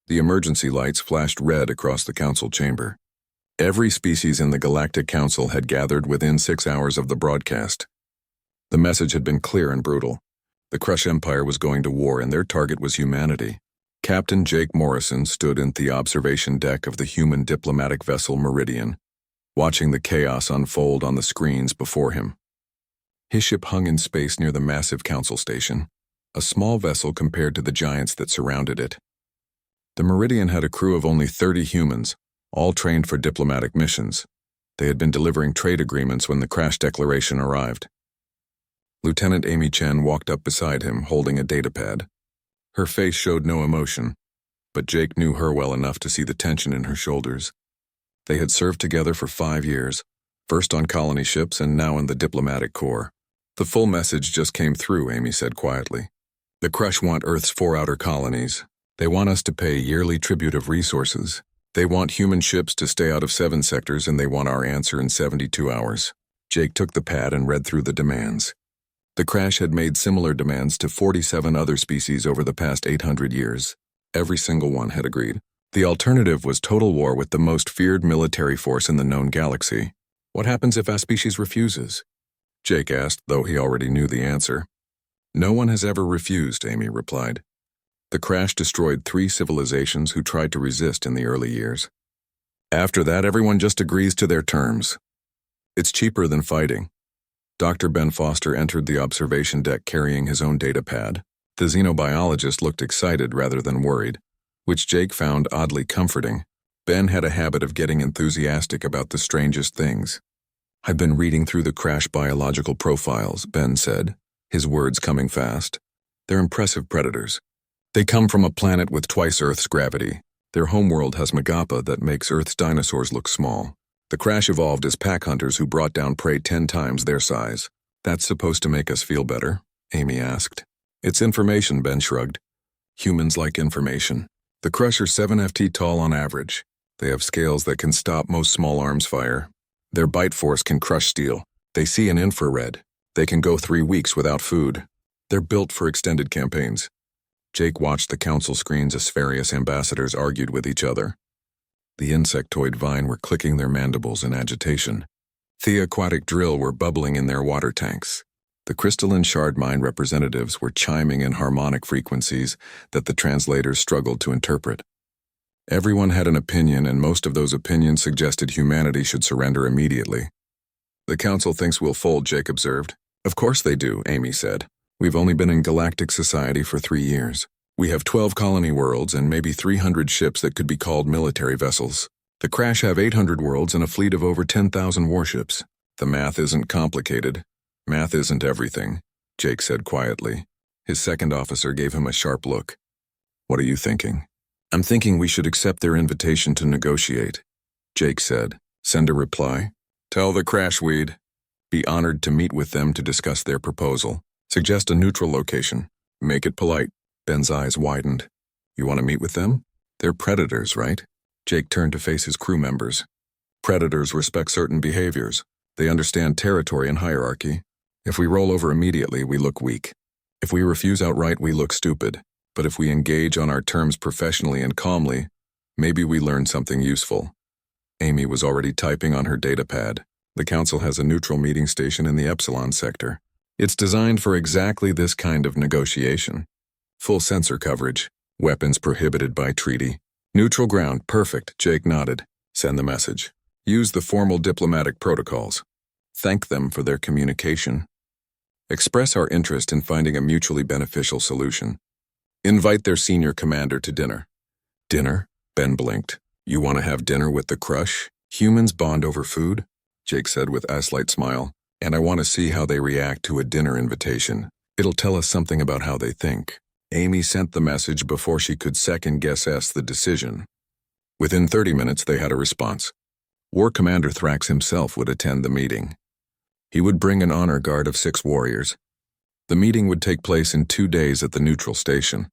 The emergency lights flashed red across the council chamber. Every species in the Galactic Council had gathered within 6 hours of the broadcast. The message had been clear and brutal. The Crush Empire was going to war and their target was humanity. Captain Jake Morrison stood in the observation deck of the human diplomatic vessel Meridian, watching the chaos unfold on the screens before him. His ship hung in space near the massive council station, a small vessel compared to the giants that surrounded it. The Meridian had a crew of only 30 humans, all trained for diplomatic missions. They had been delivering trade agreements when the crash declaration arrived. Lieutenant Amy Chen walked up beside him, holding a datapad. Her face showed no emotion, but Jake knew her well enough to see the tension in her shoulders. They had served together for 5 years, first on colony ships and now in the diplomatic corps. The full message just came through, Amy said quietly. The Crush want Earth's 4 outer colonies. They want us to pay yearly tribute of resources. They want human ships to stay out of 7 sectors, and they want our answer in 72 hours. Jake took the pad and read through the demands. The Crash had made similar demands to 47 other species over the past 800 years. Every single one had agreed. The alternative was total war with the most feared military force in the known galaxy. What happens if our species refuses? Jake asked, though he already knew the answer. No one has ever refused, Amy replied. The Crash destroyed 3 civilizations who tried to resist in the early years. After that, everyone just agrees to their terms. It's cheaper than fighting. Dr. Ben Foster entered the observation deck carrying his own datapad. The xenobiologist looked excited rather than worried, which Jake found oddly comforting. Ben had a habit of getting enthusiastic about the strangest things. I've been reading through the Crash biological profiles, Ben said, his words coming fast. They're impressive predators. They come from a planet with twice Earth's gravity. Their homeworld has Magapa that makes Earth's dinosaurs look small. The Crash evolved as pack hunters who brought down prey 10 times their size. That's supposed to make us feel better? Amy asked. It's information, Ben shrugged. Humans like information. The Crush are 7 ft tall on average. They have scales that can stop most small arms fire. Their bite force can crush steel. They see in infrared. They can go 3 weeks without food. They're built for extended campaigns. Jake watched the council screens as various ambassadors argued with each other. The insectoid vine were clicking their mandibles in agitation. The aquatic drill were bubbling in their water tanks. The crystalline shard mine representatives were chiming in harmonic frequencies that the translators struggled to interpret. Everyone had an opinion, and most of those opinions suggested humanity should surrender immediately. The council thinks we'll fold, Jake observed. Of course they do, Amy said. We've only been in galactic society for 3 years. We have 12 colony worlds and maybe 300 ships that could be called military vessels. The Crash have 800 worlds and a fleet of over 10,000 warships. The math isn't complicated. Math isn't everything, Jake said quietly. His second officer gave him a sharp look. What are you thinking? I'm thinking we should accept their invitation to negotiate, Jake said. Send a reply. Tell the Crash we'd be honored to meet with them to discuss their proposal. Suggest a neutral location. Make it polite. Ben's eyes widened. You want to meet with them? They're predators, right? Jake turned to face his crew members. Predators respect certain behaviors. They understand territory and hierarchy. If we roll over immediately, we look weak. If we refuse outright, we look stupid. But if we engage on our terms professionally and calmly, maybe we learn something useful. Amy was already typing on her datapad. The council has a neutral meeting station in the Epsilon sector. It's designed for exactly this kind of negotiation. Full sensor coverage. Weapons prohibited by treaty. Neutral ground, perfect, Jake nodded. Send the message. Use the formal diplomatic protocols. Thank them for their communication. Express our interest in finding a mutually beneficial solution. Invite their senior commander to dinner. Dinner? Ben blinked. You want to have dinner with the Crush? Humans bond over food? Jake said with a slight smile. And I want to see how they react to a dinner invitation. It'll tell us something about how they think. Amy sent the message before she could second-guess the decision. Within 30 minutes, they had a response. War Commander Thrax himself would attend the meeting. He would bring an honor guard of 6 warriors. The meeting would take place in 2 days at the neutral station.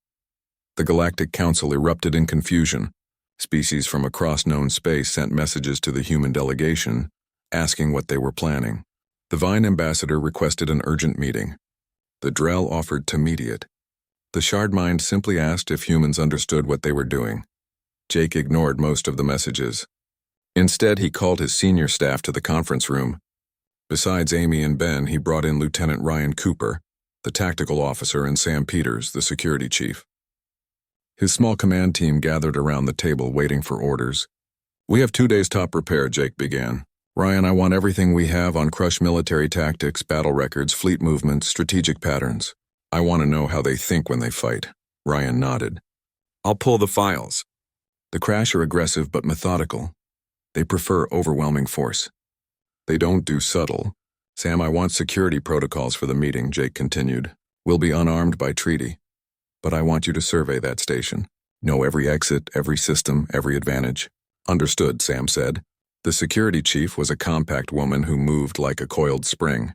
The Galactic Council erupted in confusion. Species from across known space sent messages to the human delegation, asking what they were planning. The Vine ambassador requested an urgent meeting. The Drell offered to mediate. The Shard Mind simply asked if humans understood what they were doing. Jake ignored most of the messages. Instead, he called his senior staff to the conference room. Besides Amy and Ben, he brought in Lieutenant Ryan Cooper, the tactical officer, and Sam Peters, the security chief. His small command team gathered around the table waiting for orders. "We have 2 days top repair," Jake began. "Ryan, I want everything we have on Crush military tactics, battle records, fleet movements, strategic patterns. I want to know how they think when they fight." Ryan nodded. "I'll pull the files." The Crash are aggressive but methodical. They prefer overwhelming force. They don't do subtle. "Sam, I want security protocols for the meeting," Jake continued. "We'll be unarmed by treaty. But I want you to survey that station. Know every exit, every system, every advantage." "Understood," Sam said. The security chief was a compact woman who moved like a coiled spring.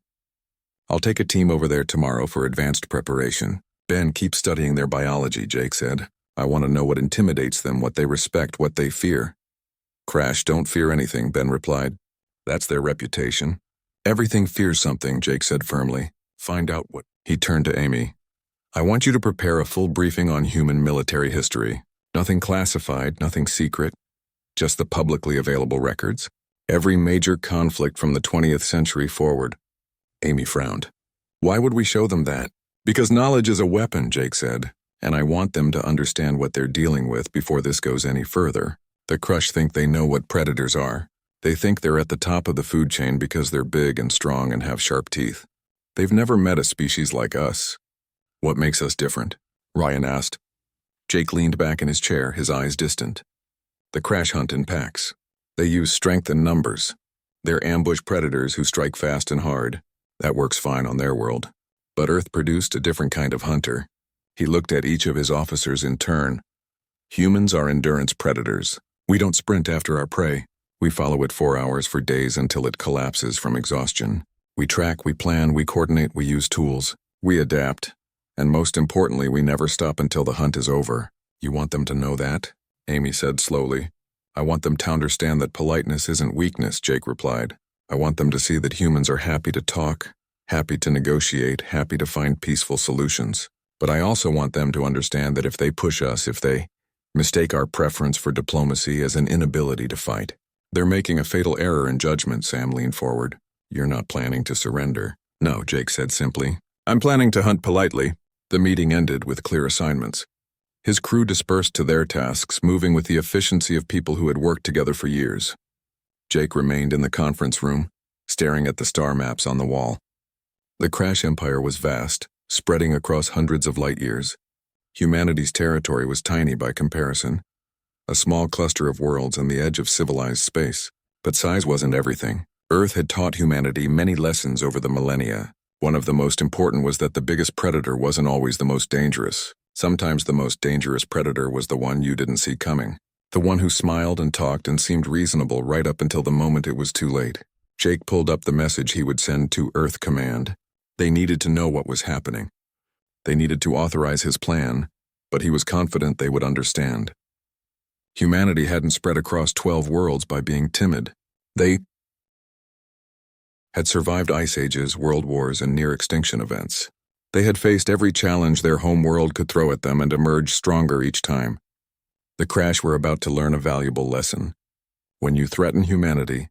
"I'll take a team over there tomorrow for advanced preparation." "Ben, keep studying their biology," Jake said. "I want to know what intimidates them, what they respect, what they fear." "Crash don't fear anything," Ben replied. "That's their reputation." "Everything fears something," Jake said firmly. "Find out what." He turned to Amy. "I want you to prepare a full briefing on human military history. Nothing classified, nothing secret. Just the publicly available records. Every major conflict from the 20th century forward." Amy frowned. "Why would we show them that?" "Because knowledge is a weapon," Jake said, "and I want them to understand what they're dealing with before this goes any further. The Crush think they know what predators are. They think they're at the top of the food chain because they're big and strong and have sharp teeth. They've never met a species like us." "What makes us different?" Ryan asked. Jake leaned back in his chair, his eyes distant. "The Crash hunt in packs. They use strength in numbers. They're ambush predators who strike fast and hard. That works fine on their world. But Earth produced a different kind of hunter." He looked at each of his officers in turn. "Humans are endurance predators. We don't sprint after our prey. We follow it 4 hours for days until it collapses from exhaustion. We track, we plan, we coordinate, we use tools. We adapt. And most importantly, we never stop until the hunt is over." "You want them to know that?" Amy said slowly. "I want them to understand that politeness isn't weakness," Jake replied. "I want them to see that humans are happy to talk, happy to negotiate, happy to find peaceful solutions. But I also want them to understand that if they push us, if they mistake our preference for diplomacy as an inability to fight, they're making a fatal error in judgment." Sam leaned forward. "You're not planning to surrender." "No," Jake said simply. "I'm planning to hunt politely." The meeting ended with clear assignments. His crew dispersed to their tasks, moving with the efficiency of people who had worked together for years. Jake remained in the conference room, staring at the star maps on the wall. The Crash Empire was vast, spreading across hundreds of light years. Humanity's territory was tiny by comparison, a small cluster of worlds on the edge of civilized space. But size wasn't everything. Earth had taught humanity many lessons over the millennia. One of the most important was that the biggest predator wasn't always the most dangerous. Sometimes the most dangerous predator was the one you didn't see coming. The one who smiled and talked and seemed reasonable right up until the moment it was too late. Jake pulled up the message he would send to Earth Command. They needed to know what was happening. They needed to authorize his plan, but he was confident they would understand. Humanity hadn't spread across 12 worlds by being timid. They had survived ice ages, world wars, and near-extinction events. They had faced every challenge their home world could throw at them and emerged stronger each time. The Crash were about to learn a valuable lesson. When you threaten humanity,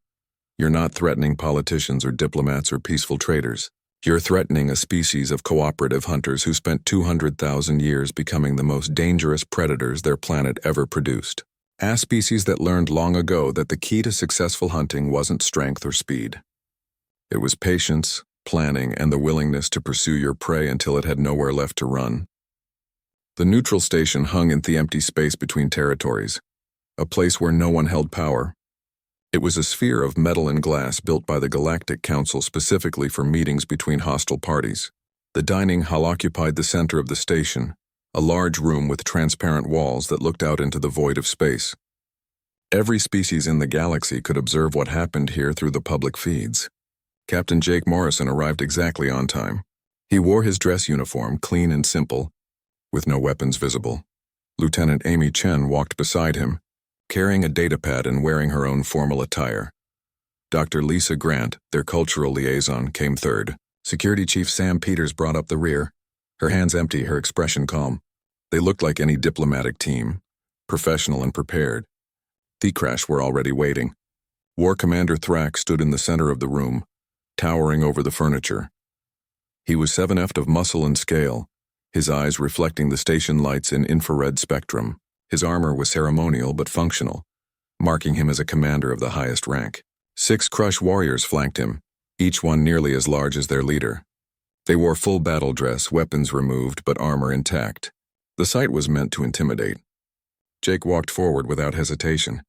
you're not threatening politicians or diplomats or peaceful traders. You're threatening a species of cooperative hunters who spent 200,000 years becoming the most dangerous predators their planet ever produced. A species that learned long ago that the key to successful hunting wasn't strength or speed. It was patience, planning, and the willingness to pursue your prey until it had nowhere left to run. The neutral station hung in the empty space between territories, a place where no one held power. It was a sphere of metal and glass built by the Galactic Council specifically for meetings between hostile parties. The dining hall occupied the center of the station, a large room with transparent walls that looked out into the void of space. Every species in the galaxy could observe what happened here through the public feeds. Captain Jake Morrison arrived exactly on time. He wore his dress uniform, clean and simple, with no weapons visible. Lieutenant Amy Chen walked beside him, carrying a datapad and wearing her own formal attire. Dr. Lisa Grant, their cultural liaison, came third. Security Chief Sam Peters brought up the rear, her hands empty, her expression calm. They looked like any diplomatic team. professional and prepared. The Crash were already waiting. War Commander Thrax stood in the center of the room, towering over the furniture. He was 7F'd of muscle and scale, his eyes reflecting the station lights in infrared spectrum. His armor was ceremonial but functional, marking him as a commander of the highest rank. 6 Crush warriors flanked him, each one nearly as large as their leader. They wore full battle dress, weapons removed but armor intact. The sight was meant to intimidate. Jake walked forward without hesitation.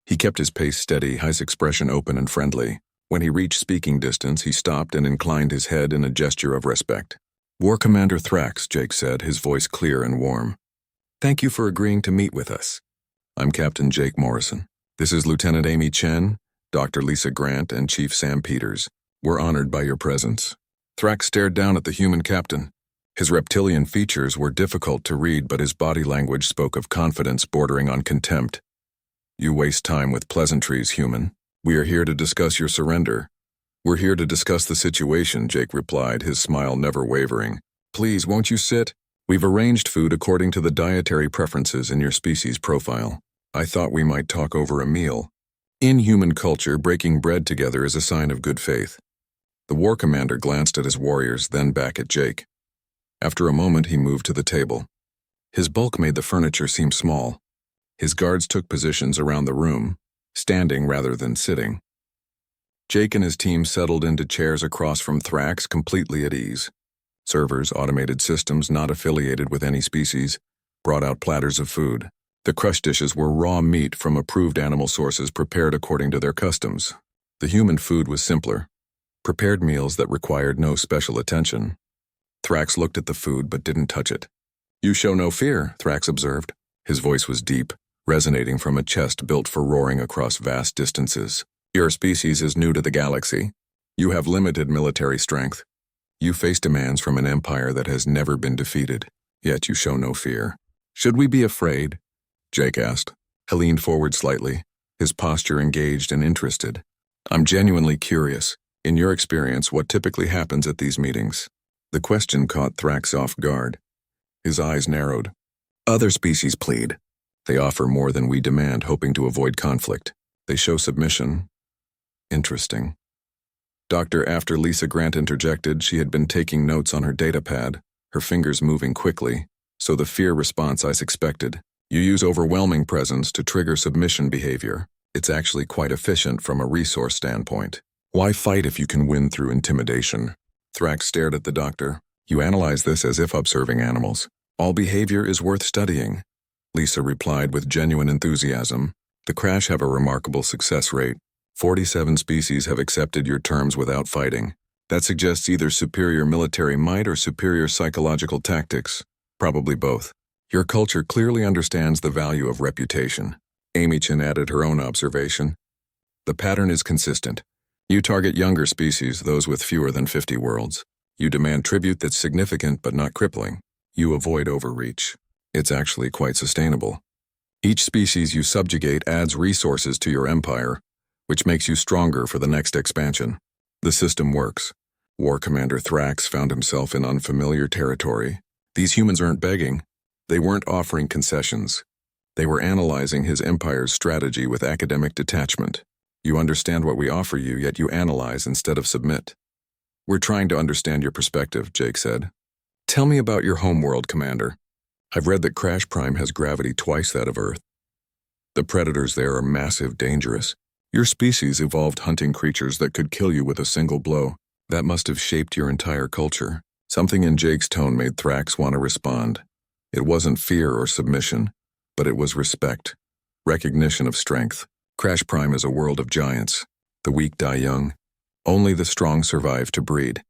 He kept his pace steady, his expression open and friendly. When he reached speaking distance, he stopped and inclined his head in a gesture of respect. "War Commander Thrax," Jake said, his voice clear and warm. "Thank you for agreeing to meet with us. I'm Captain Jake Morrison. This is Lieutenant Amy Chen, Dr. Lisa Grant, and Chief Sam Peters. We're honored by your presence." Thrax stared down at the human captain. His reptilian features were difficult to read, but his body language spoke of confidence bordering on contempt. "You waste time with pleasantries, human. We are here to discuss your surrender." "We're here to discuss the situation," Jake replied, his smile never wavering. "Please, won't you sit? We've arranged food according to the dietary preferences in your species profile. I thought we might talk over a meal. In human culture, breaking bread together is a sign of good faith." The war commander glanced at his warriors, then back at Jake. After a moment, he moved to the table. His bulk made the furniture seem small. His guards took positions around the room, standing rather than sitting. Jake and his team settled into chairs across from Thrax, completely at ease. Servers, automated systems not affiliated with any species, brought out platters of food. The crush dishes were raw meat from approved animal sources prepared according to their customs. The human food was simpler, prepared meals that required no special attention. Thrax looked at the food but didn't touch it. "You show no fear," Thrax observed. His voice was deep, resonating from a chest built for roaring across vast distances. "Your species is new to the galaxy. You have limited military strength. You face demands from an empire that has never been defeated, yet you show no fear. Should we be afraid?" Jake asked. He leaned forward slightly, his posture engaged and interested. "I'm genuinely curious. In your experience, what typically happens at these meetings?" The question caught Thrax off guard. His eyes narrowed. "Other species plead. They offer more than we demand, hoping to avoid conflict. They show submission." "Interesting." After Lisa Grant interjected, she had been taking notes on her datapad, her fingers moving quickly, so the fear response I expected. "You use overwhelming presence to trigger submission behavior. It's actually quite efficient from a resource standpoint. Why fight if you can win through intimidation?" Thrax stared at the doctor. "You analyze this as if observing animals. All behavior is worth studying." Lisa replied with genuine enthusiasm. "The Crash have a remarkable success rate. 47 species have accepted your terms without fighting. That suggests either superior military might or superior psychological tactics. Probably both. Your culture clearly understands the value of reputation." Amy Chen added her own observation. "The pattern is consistent. You target younger species, those with fewer than 50 worlds. You demand tribute that's significant but not crippling. You avoid overreach. It's actually quite sustainable. Each species you subjugate adds resources to your empire, which makes you stronger for the next expansion. The system works." War Commander Thrax found himself in unfamiliar territory. These humans aren't begging. They weren't offering concessions. They were analyzing his empire's strategy with academic detachment. "You understand what we offer you, yet you analyze instead of submit." "We're trying to understand your perspective," Jake said. "Tell me about your homeworld, Commander." "I've read that Crash Prime has gravity twice that of Earth. The predators there are massive, dangerous. Your species evolved hunting creatures that could kill you with a single blow. That must have shaped your entire culture." Something in Jake's tone made Thrax want to respond. It wasn't fear or submission, but it was respect, recognition of strength. Crash Prime is a world of giants. The weak die young. Only the strong survive to breed.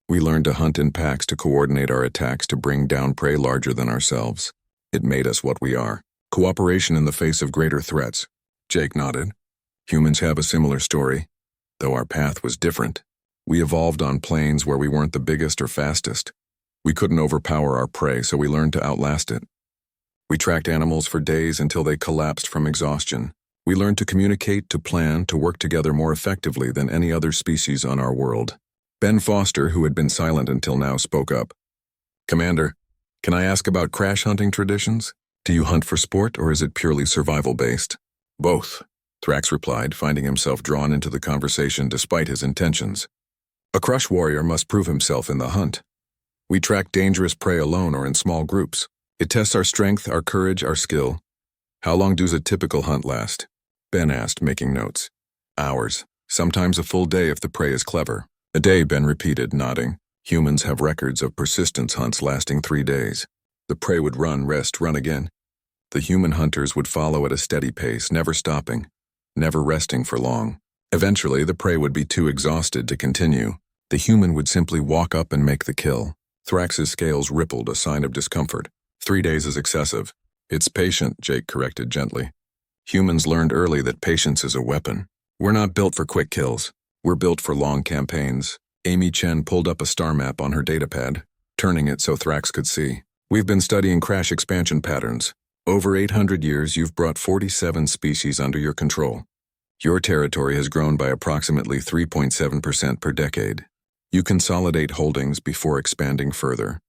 We learned to hunt in packs to coordinate our attacks to bring down prey larger than ourselves. It made us what we are. Cooperation in the face of greater threats. Jake nodded. Humans have a similar story, though our path was different. We evolved on planes where we weren't the biggest or fastest. We couldn't overpower our prey, so we learned to outlast it. We tracked animals for days until they collapsed from exhaustion. We learned to communicate, to plan, to work together more effectively than any other species on our world. Ben Foster, who had been silent until now, spoke up. "Commander, can I ask about crash hunting traditions?" Do you hunt for sport, or is it purely survival-based? Both, Thrax replied, finding himself drawn into the conversation despite his intentions. A Crush warrior must prove himself in the hunt. We track dangerous prey alone or in small groups. It tests our strength, our courage, our skill. How long does a typical hunt last? Ben asked, making notes. Hours. Sometimes a full day if the prey is clever. A day, Ben repeated, nodding. Humans have records of persistence hunts lasting 3 days. The prey would run, rest, run again. The human hunters would follow at a steady pace, never stopping, never resting for long. Eventually, the prey would be too exhausted to continue. The human would simply walk up and make the kill. Thrax's scales rippled, a sign of discomfort. 3 days is excessive. It's patient, Jake corrected gently. Humans learned early that patience is a weapon. We're not built for quick kills. We're built for long campaigns. Amy Chen pulled up a star map on her datapad, turning it so Thrax could see. We've been studying crash expansion patterns. Over 800 years, you've brought 47 species under your control. Your territory has grown by approximately 3.7% per decade. You consolidate holdings before expanding further.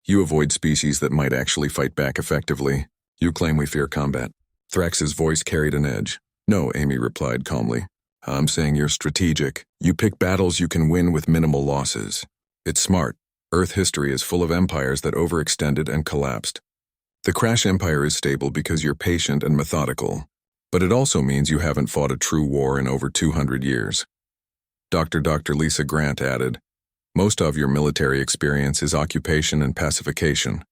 You avoid species that might actually fight back effectively. You claim we fear combat. Thrax's voice carried an edge. No, Amy replied calmly. I'm saying you're strategic. You pick battles you can win with minimal losses. It's smart. Earth history is full of empires that overextended and collapsed. The Crash Empire is stable because you're patient and methodical, but it also means you haven't fought a true war in over 200 years. Dr. Lisa Grant added, most of your military experience is occupation and pacification.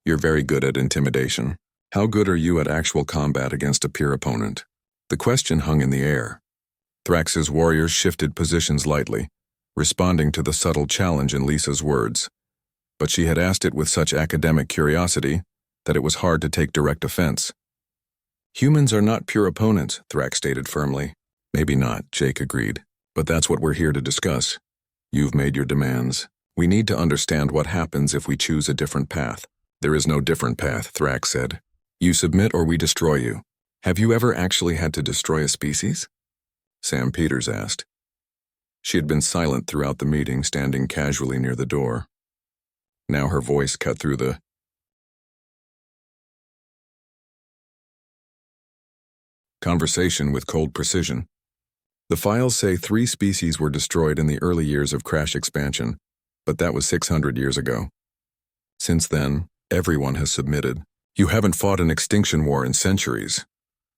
You're very good at intimidation. How good are you at actual combat against a peer opponent? The question hung in the air. Thrax's warriors shifted positions lightly, responding to the subtle challenge in Lisa's words. But she had asked it with such academic curiosity that it was hard to take direct offense. Humans are not pure opponents, Thrax stated firmly. Maybe not, Jake agreed. But that's what we're here to discuss. You've made your demands. We need to understand what happens if we choose a different path. There is no different path, Thrax said. You submit or we destroy you. Have you ever actually had to destroy a species? Sam Peters asked. She had been silent throughout the meeting, standing casually near the door. Now her voice cut through the conversation with cold precision. The files say 3 species were destroyed in the early years of Crash expansion, but that was 600 years ago. Since then, everyone has submitted. You haven't fought an extinction war in centuries.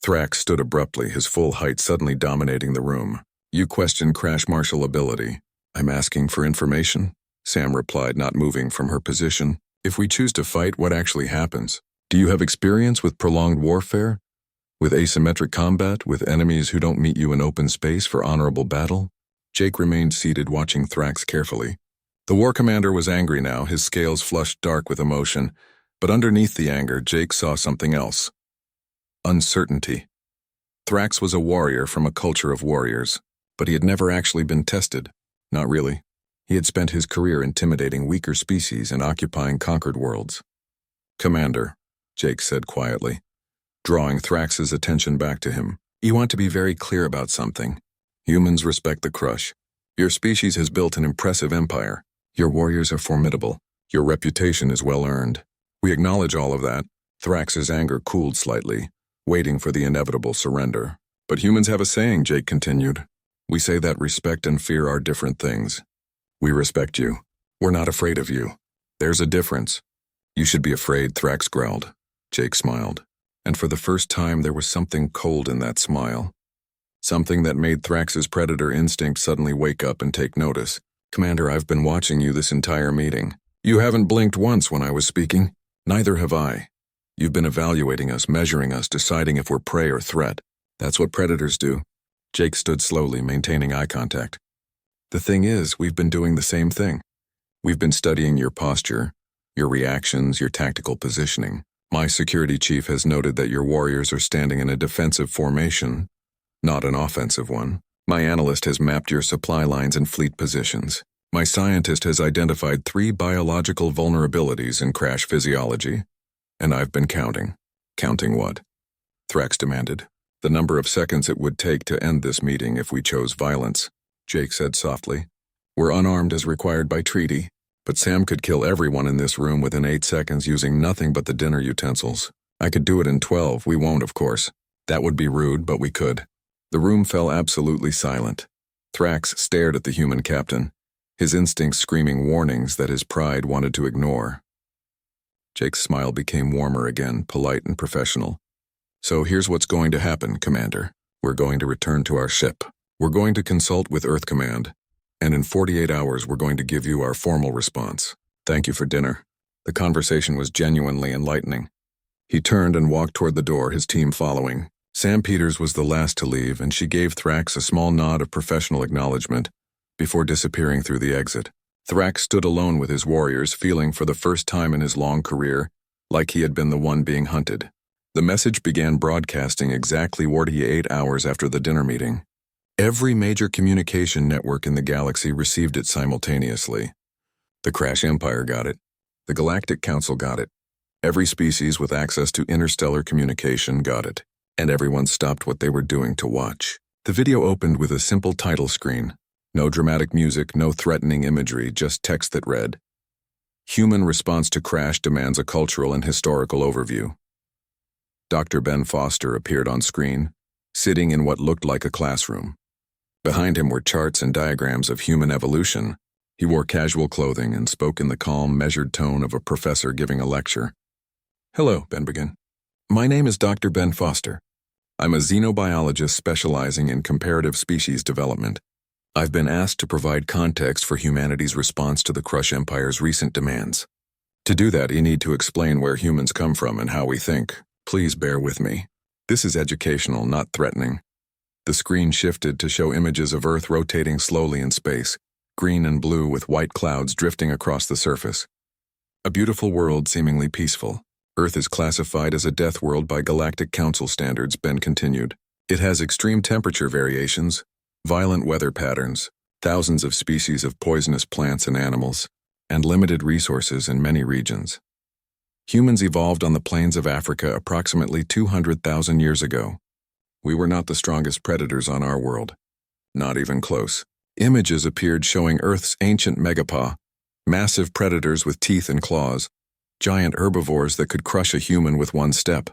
Thrax stood abruptly, his full height suddenly dominating the room. You question Crash martial ability. I'm asking for information, Sam replied, not moving from her position. If we choose to fight, what actually happens? Do you have experience with prolonged warfare? With asymmetric combat, with enemies who don't meet you in open space for honorable battle? Jake remained seated, watching Thrax carefully. The war commander was angry now, his scales flushed dark with emotion, but underneath the anger, Jake saw something else. Uncertainty. Thrax was a warrior from a culture of warriors, but he had never actually been tested. Not really. He had spent his career intimidating weaker species and occupying conquered worlds. Commander, Jake said quietly, drawing Thrax's attention back to him. You want to be very clear about something. Humans respect the Crush. Your species has built an impressive empire. Your warriors are formidable. Your reputation is well earned. We acknowledge all of that. Thrax's anger cooled slightly, waiting for the inevitable surrender. But humans have a saying, Jake continued. We say that respect and fear are different things. We respect you. We're not afraid of you. There's a difference. You should be afraid, Thrax growled. Jake smiled. And for the first time there was something cold in that smile. Something that made Thrax's predator instinct suddenly wake up and take notice. Commander, I've been watching you this entire meeting. You haven't blinked once when I was speaking. Neither have I. You've been evaluating us, measuring us, deciding if we're prey or threat. That's what predators do. Jake stood slowly, maintaining eye contact. The thing is, we've been doing the same thing. We've been studying your posture, your reactions, your tactical positioning. My security chief has noted that your warriors are standing in a defensive formation, not an offensive one. My analyst has mapped your supply lines and fleet positions. My scientist has identified 3 biological vulnerabilities in Crash physiology, and I've been counting. Counting what? Thrax demanded. The number of seconds it would take to end this meeting if we chose violence, Jake said softly. We're unarmed as required by treaty, but Sam could kill everyone in this room within 8 seconds using nothing but the dinner utensils. I could do it in 12, we won't, of course. That would be rude, but we could. The room fell absolutely silent. Thrax stared at the human captain, his instincts screaming warnings that his pride wanted to ignore. Jake's smile became warmer again, polite and professional. So here's what's going to happen, Commander. We're going to return to our ship. We're going to consult with Earth Command, and in 48 hours we're going to give you our formal response. Thank you for dinner. The conversation was genuinely enlightening. He turned and walked toward the door, his team following. Sam Peters was the last to leave, and she gave Thrax a small nod of professional acknowledgement before disappearing through the exit. Thrax stood alone with his warriors, feeling for the first time in his long career like he had been the one being hunted. The message began broadcasting exactly 48 hours after the dinner meeting. Every major communication network in the galaxy received it simultaneously. The Crash Empire got it. The Galactic Council got it. Every species with access to interstellar communication got it. And everyone stopped what they were doing to watch. The video opened with a simple title screen. No dramatic music, no threatening imagery, just text that read, "Human response to crash demands a cultural and historical overview." Dr. Ben Foster appeared on screen, sitting in what looked like a classroom. Behind him were charts and diagrams of human evolution. He wore casual clothing and spoke in the calm, measured tone of a professor giving a lecture. "Hello," Ben began. "My name is Dr. Ben Foster. I'm a xenobiologist specializing in comparative species development. I've been asked to provide context for humanity's response to the Crush Empire's recent demands. To do that, you need to explain where humans come from and how we think. Please bear with me. This is educational, not threatening." The screen shifted to show images of Earth rotating slowly in space, green and blue with white clouds drifting across the surface. A beautiful world, seemingly peaceful. Earth is classified as a death world by Galactic Council standards, Ben continued. It has extreme temperature variations, violent weather patterns, thousands of species of poisonous plants and animals, and limited resources in many regions. Humans evolved on the plains of Africa approximately 200,000 years ago. We were not the strongest predators on our world. Not even close. Images appeared showing Earth's ancient megapod, massive predators with teeth and claws, giant herbivores that could crush a human with one step.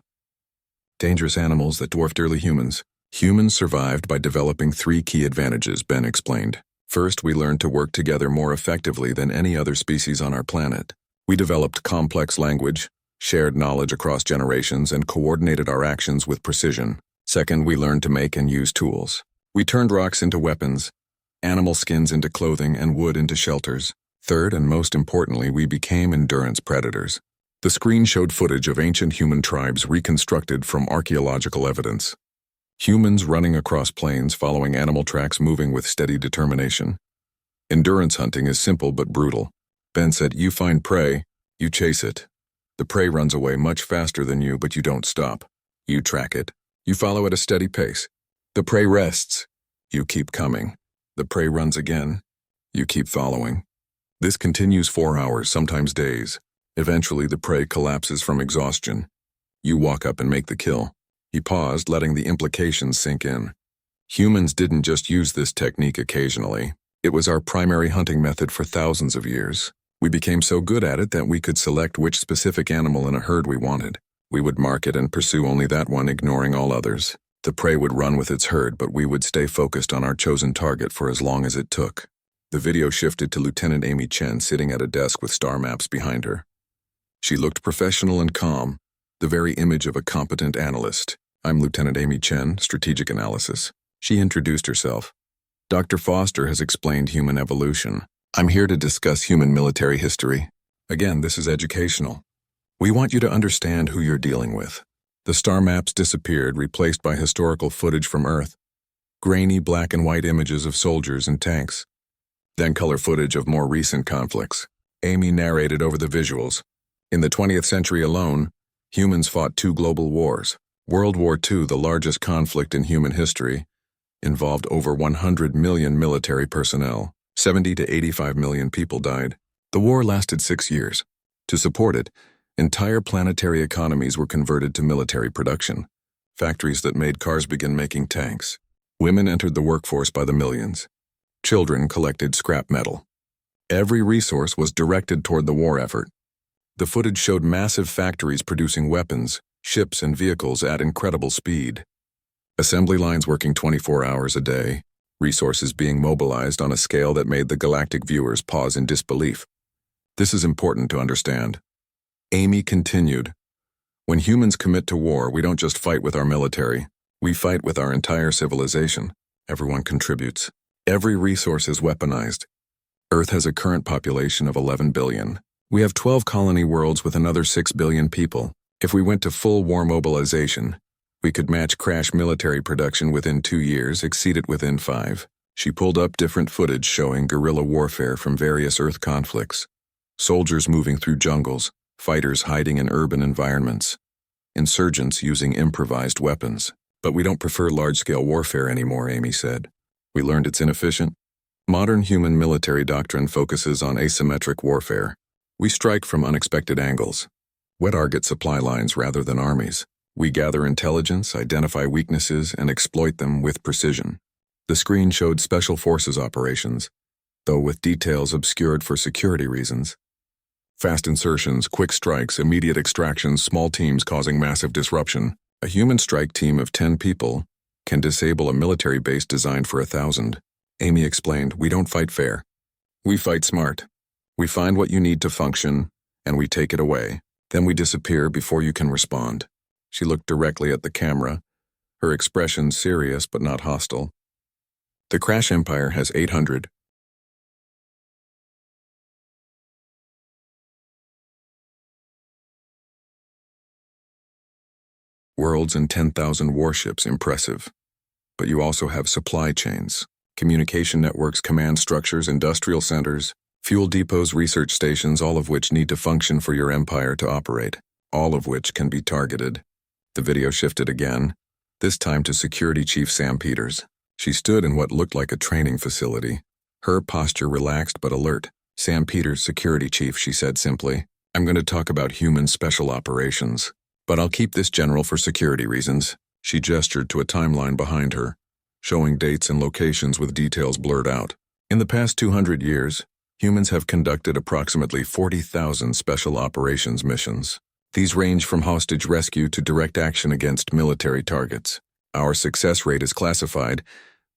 Dangerous animals that dwarfed early humans. Humans survived by developing 3 key advantages, Ben explained. First, we learned to work together more effectively than any other species on our planet. We developed complex language, shared knowledge across generations, and coordinated our actions with precision. Second, we learned to make and use tools. We turned rocks into weapons, animal skins into clothing, and wood into shelters. Third, and most importantly, we became endurance predators. The screen showed footage of ancient human tribes reconstructed from archaeological evidence. Humans running across plains following animal tracks moving with steady determination. Endurance hunting is simple but brutal. Ben said, "You find prey, you chase it. The prey runs away much faster than you, but you don't stop. You track it. You follow at a steady pace. The prey rests. You keep coming. The prey runs again. You keep following. This continues 4 hours, sometimes days. Eventually, the prey collapses from exhaustion. You walk up and make the kill." He paused, letting the implications sink in. Humans didn't just use this technique occasionally. It was our primary hunting method for thousands of years. We became so good at it that we could select which specific animal in a herd we wanted. We would mark it and pursue only that one, ignoring all others. The prey would run with its herd, but we would stay focused on our chosen target for as long as it took. The video shifted to Lieutenant Amy Chen sitting at a desk with star maps behind her. She looked professional and calm, the very image of a competent analyst. "I'm Lieutenant Amy Chen, Strategic Analysis." She introduced herself. "Dr. Foster has explained human evolution. I'm here to discuss human military history. Again, this is educational. We want you to understand who you're dealing with." The star maps disappeared, replaced by historical footage from Earth. Grainy black and white images of soldiers and tanks. Then color footage of more recent conflicts. Amy narrated over the visuals. In the 20th century alone, humans fought 2 global wars. World War II, the largest conflict in human history, involved over 100 million military personnel. 70 to 85 million people died. The war lasted 6 years. To support it, entire planetary economies were converted to military production. Factories that made cars began making tanks. Women entered the workforce by the millions. Children collected scrap metal. Every resource was directed toward the war effort. The footage showed massive factories producing weapons, ships and vehicles at incredible speed. Assembly lines working 24 hours a day, resources being mobilized on a scale that made the galactic viewers pause in disbelief. This is important to understand. Amy continued. When humans commit to war, we don't just fight with our military. We fight with our entire civilization. Everyone contributes. Every resource is weaponized. Earth has a current population of 11 billion. We have 12 colony worlds with another 6 billion people. If we went to full war mobilization, we could match Crash military production within 2 years, exceed it within 5. She pulled up different footage showing guerrilla warfare from various Earth conflicts. Soldiers moving through jungles, fighters hiding in urban environments, insurgents using improvised weapons. But we don't prefer large-scale warfare anymore, Amy said. We learned it's inefficient. Modern human military doctrine focuses on asymmetric warfare. We strike from unexpected angles. Wet target supply lines rather than armies. We gather intelligence, identify weaknesses, and exploit them with precision. The screen showed special forces operations, though with details obscured for security reasons. Fast insertions, quick strikes, immediate extractions, small teams causing massive disruption. A human strike team of 10 people can disable a military base designed for 1,000. Amy explained, we don't fight fair. We fight smart. We find what you need to function, and we take it away. Then we disappear before you can respond. She looked directly at the camera, her expression serious but not hostile. The Crash Empire has 800 worlds and 10,000 warships. Impressive. But you also have supply chains, communication networks, command structures, industrial centers, fuel depots, research stations, all of which need to function for your empire to operate, all of which can be targeted. The video shifted again, this time to Security Chief Sam Peters. She stood in what looked like a training facility, her posture relaxed but alert. Sam Peters, Security Chief, she said simply. I'm going to talk about human special operations. But I'll keep this general for security reasons. She gestured to a timeline behind her, showing dates and locations with details blurred out. In the past 200 years, humans have conducted approximately 40,000 special operations missions. These range from hostage rescue to direct action against military targets. Our success rate is classified,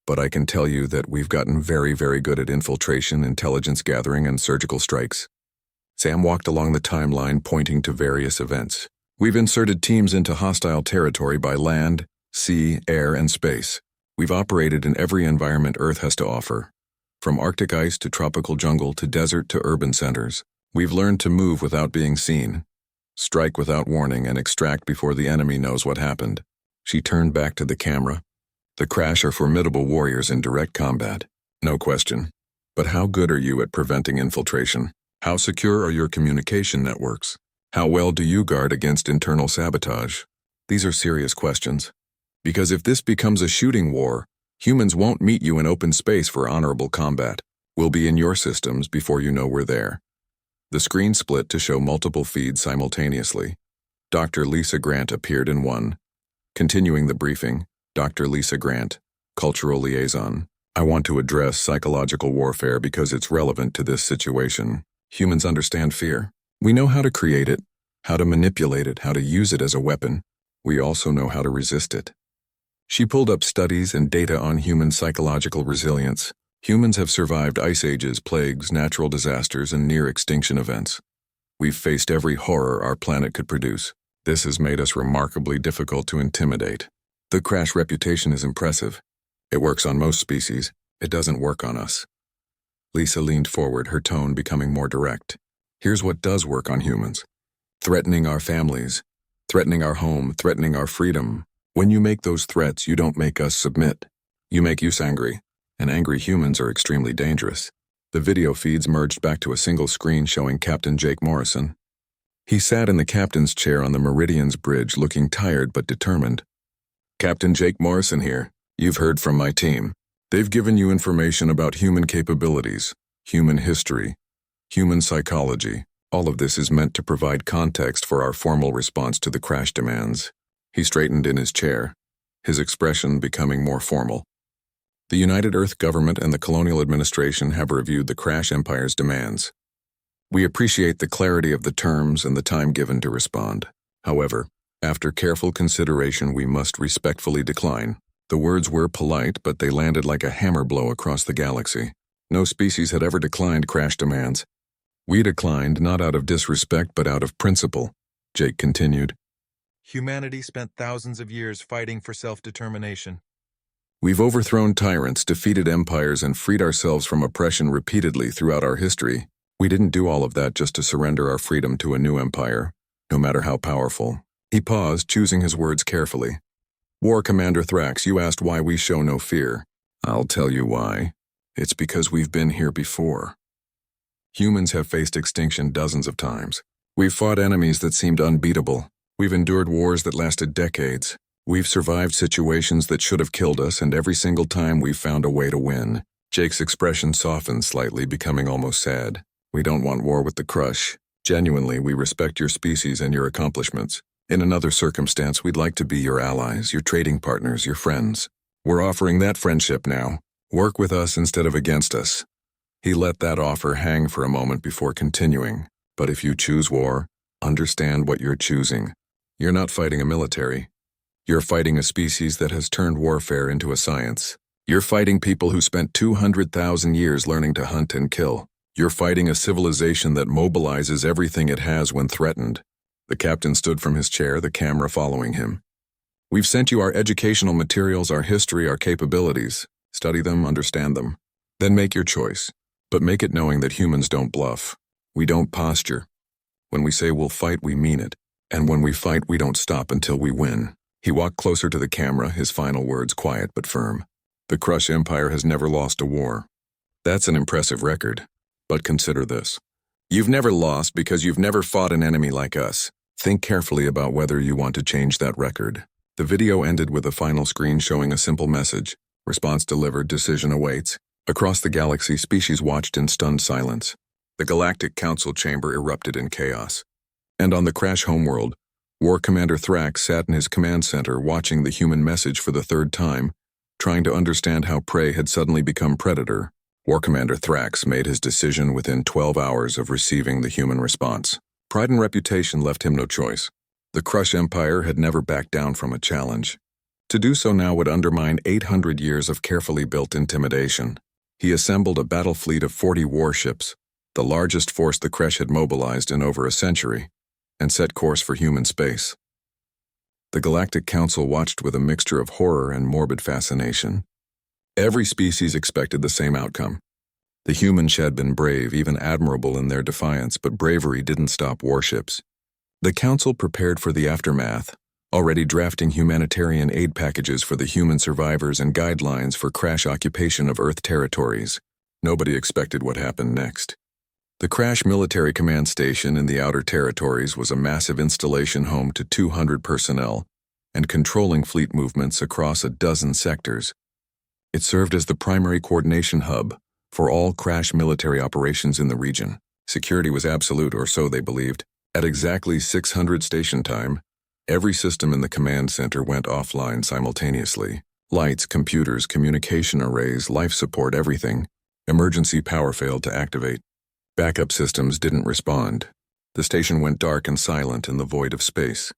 but I can tell you that we've gotten very, very good at infiltration, intelligence gathering, and surgical strikes. Sam walked along the timeline, pointing to various events. We've inserted teams into hostile territory by land, sea, air, and space. We've operated in every environment Earth has to offer, from Arctic ice to tropical jungle to desert to urban centers. We've learned to move without being seen, strike without warning, and extract before the enemy knows what happened. She turned back to the camera. The Crash are formidable warriors in direct combat, no question. But how good are you at preventing infiltration? How secure are your communication networks? How well do you guard against internal sabotage? These are serious questions. Because if this becomes a shooting war, humans won't meet you in open space for honorable combat. We'll be in your systems before you know we're there. The screen split to show multiple feeds simultaneously. Dr. Lisa Grant appeared in one. Continuing the briefing, Dr. Lisa Grant, Cultural Liaison. I want to address psychological warfare because it's relevant to this situation. Humans understand fear. We know how to create it, how to manipulate it, how to use it as a weapon. We also know how to resist it. She pulled up studies and data on human psychological resilience. Humans have survived ice ages, plagues, natural disasters, and near-extinction events. We've faced every horror our planet could produce. This has made us remarkably difficult to intimidate. The Crash reputation is impressive. It works on most species. It doesn't work on us. Lisa leaned forward, her tone becoming more direct. Here's what does work on humans. Threatening our families, threatening our home, threatening our freedom. When you make those threats, you don't make us submit. You make us angry, and angry humans are extremely dangerous. The video feeds merged back to a single screen showing Captain Jake Morrison. He sat in the captain's chair on the Meridian's bridge, looking tired but determined. Captain Jake Morrison here. You've heard from my team. They've given you information about human capabilities, human history, human psychology. All of this is meant to provide context for our formal response to the Crash demands. He straightened in his chair, his expression becoming more formal. The United Earth government and the Colonial Administration have reviewed the Crash Empire's demands. We appreciate the clarity of the terms and the time given to respond. However, After careful consideration, we must respectfully decline. The words were polite, but they landed like a hammer blow across the galaxy. No species had ever declined crash demands. We declined not out of disrespect but out of principle, Jake continued. Humanity spent thousands of years fighting for self-determination. We've overthrown tyrants, defeated empires, and freed ourselves from oppression repeatedly throughout our history. We didn't do all of that just to surrender our freedom to a new empire, no matter how powerful. He paused, choosing his words carefully. War Commander Thrax, you asked why we show no fear. I'll tell you why. It's because we've been here before. Humans have faced extinction dozens of times. We've fought enemies that seemed unbeatable. We've endured wars that lasted decades. We've survived situations that should have killed us, and every single time we've found a way to win. Jake's expression softened slightly, becoming almost sad. We don't want war with the Crush. Genuinely, we respect your species and your accomplishments. In another circumstance, we'd like to be your allies, your trading partners, your friends. We're offering that friendship now. Work with us instead of against us. He let that offer hang for a moment before continuing. But if you choose war, understand what you're choosing. You're not fighting a military. You're fighting a species that has turned warfare into a science. You're fighting people who spent 200,000 years learning to hunt and kill. You're fighting a civilization that mobilizes everything it has when threatened. The captain stood from his chair, the camera following him. We've sent you our educational materials, our history, our capabilities. Study them, understand them. Then make your choice. But make it knowing that humans don't bluff. We don't posture. When we say we'll fight, we mean it. And when we fight, we don't stop until we win. He walked closer to the camera, his final words quiet but firm. The Crush Empire has never lost a war. That's an impressive record. But consider this. You've never lost because you've never fought an enemy like us. Think carefully about whether you want to change that record. The video ended with a final screen showing a simple message. Response delivered, decision awaits. Across the galaxy, species watched in stunned silence. The Galactic Council chamber erupted in chaos. And on the Crash homeworld, War Commander Thrax sat in his command center watching the human message for the third time, trying to understand how prey had suddenly become predator. War Commander Thrax made his decision within 12 hours of receiving the human response. Pride and reputation left him no choice. The Crush Empire had never backed down from a challenge. To do so now would undermine 800 years of carefully built intimidation. He assembled a battle fleet of 40 warships, the largest force the Crash had mobilized in over a century, and set course for human space. The Galactic Council watched with a mixture of horror and morbid fascination. Every species expected the same outcome. The humans had been brave, even admirable in their defiance, but bravery didn't stop warships. The Council prepared for the aftermath, already drafting humanitarian aid packages for the human survivors and guidelines for Crash occupation of Earth territories. Nobody expected what happened next. The Crash Military Command Station in the Outer Territories was a massive installation home to 200 personnel and controlling fleet movements across a dozen sectors. It served as the primary coordination hub for all Crash military operations in the region. Security was absolute, or so they believed. At exactly 600 station time, every system in the command center went offline simultaneously. Lights, computers, communication arrays, life support, everything. Emergency power failed to activate. Backup systems didn't respond. The station went dark and silent in the void of space.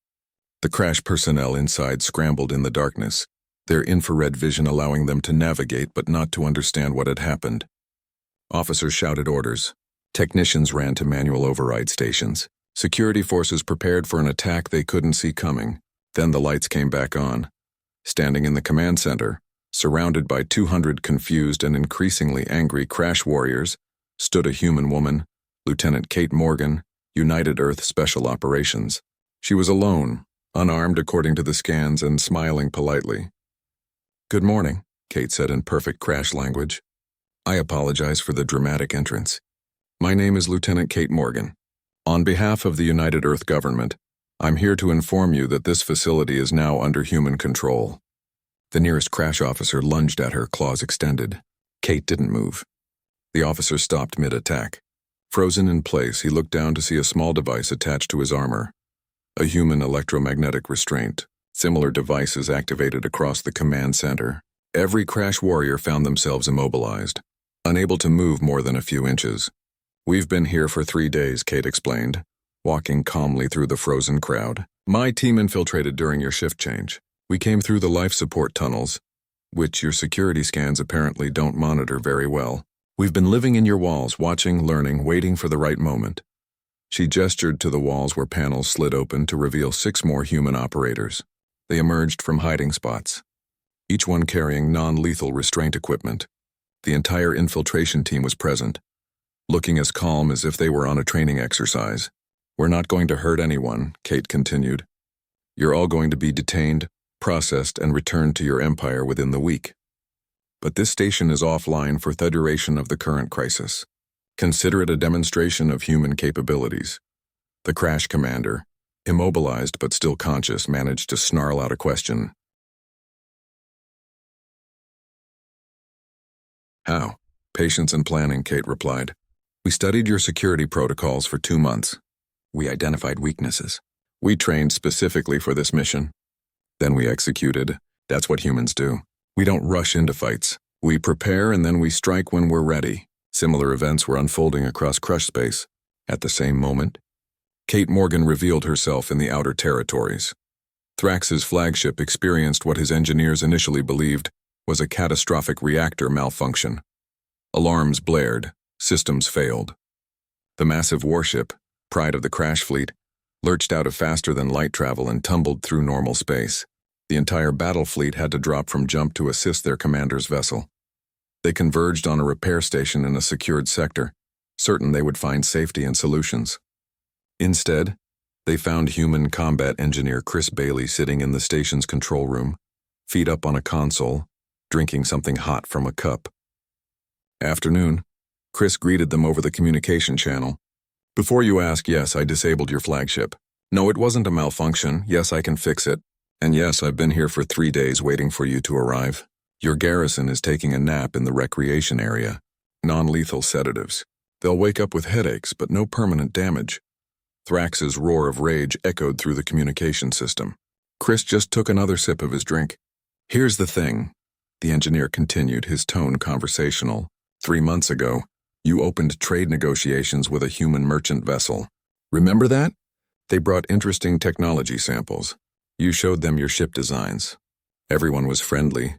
The Crash personnel inside scrambled in the darkness, their infrared vision allowing them to navigate but not to understand what had happened. Officers shouted orders. Technicians ran to manual override stations. Security forces prepared for an attack they couldn't see coming. Then the lights came back on. Standing in the command center, surrounded by 200 confused and increasingly angry Crash warriors, stood a human woman, Lieutenant Kate Morgan, United Earth Special Operations. She was alone, unarmed according to the scans, and smiling politely. "Good morning," Kate said in perfect Crash language. "I apologize for the dramatic entrance. My name is Lieutenant Kate Morgan. On behalf of the United Earth government, I'm here to inform you that this facility is now under human control." The nearest Crash officer lunged at her, claws extended. Kate didn't move. The officer stopped mid-attack. Frozen in place, he looked down to see a small device attached to his armor. A human electromagnetic restraint. Similar devices activated across the command center. Every Crash warrior found themselves immobilized, unable to move more than a few inches. "We've been here for 3 days," Kate explained, walking calmly through the frozen crowd. My team infiltrated during your shift change. We came through the life support tunnels, which your security scans apparently don't monitor very well. We've been living in your walls, watching, learning, waiting for the right moment. She gestured to the walls where panels slid open to reveal 6 more human operators. They emerged from hiding spots, each one carrying non-lethal restraint equipment. The entire infiltration team was present, looking as calm as if they were on a training exercise. We're not going to hurt anyone, Kate continued. You're all going to be detained, processed, and returned to your empire within the week. But this station is offline for the duration of the current crisis. Consider it a demonstration of human capabilities. The crash commander, immobilized but still conscious, managed to snarl out a question. How? Patience and planning, Kate replied. We studied your security protocols for 2 months. We identified weaknesses. We trained specifically for this mission. Then we executed. That's what humans do. We don't rush into fights. We prepare and then we strike when we're ready. Similar events were unfolding across Crush space. At the same moment, Kate Morgan revealed herself in the outer territories. Thrax's flagship experienced what his engineers initially believed was a catastrophic reactor malfunction. Alarms blared, systems failed. The massive warship, pride of the crash fleet, lurched out of faster-than-light travel and tumbled through normal space. The entire battle fleet had to drop from jump to assist their commander's vessel. They converged on a repair station in a secured sector, certain they would find safety and solutions. Instead, they found human combat engineer Chris Bailey sitting in the station's control room, feet up on a console, drinking something hot from a cup. Afternoon, Chris greeted them over the communication channel. Before you ask, yes, I disabled your flagship. No, it wasn't a malfunction. Yes, I can fix it. And yes, I've been here for 3 days waiting for you to arrive. Your garrison is taking a nap in the recreation area. Non-lethal sedatives. They'll wake up with headaches, but no permanent damage. Thrax's roar of rage echoed through the communication system. Chris just took another sip of his drink. Here's the thing, the engineer continued, his tone conversational. 3 months ago, you opened trade negotiations with a human merchant vessel. Remember that? They brought interesting technology samples. You showed them your ship designs. Everyone was friendly.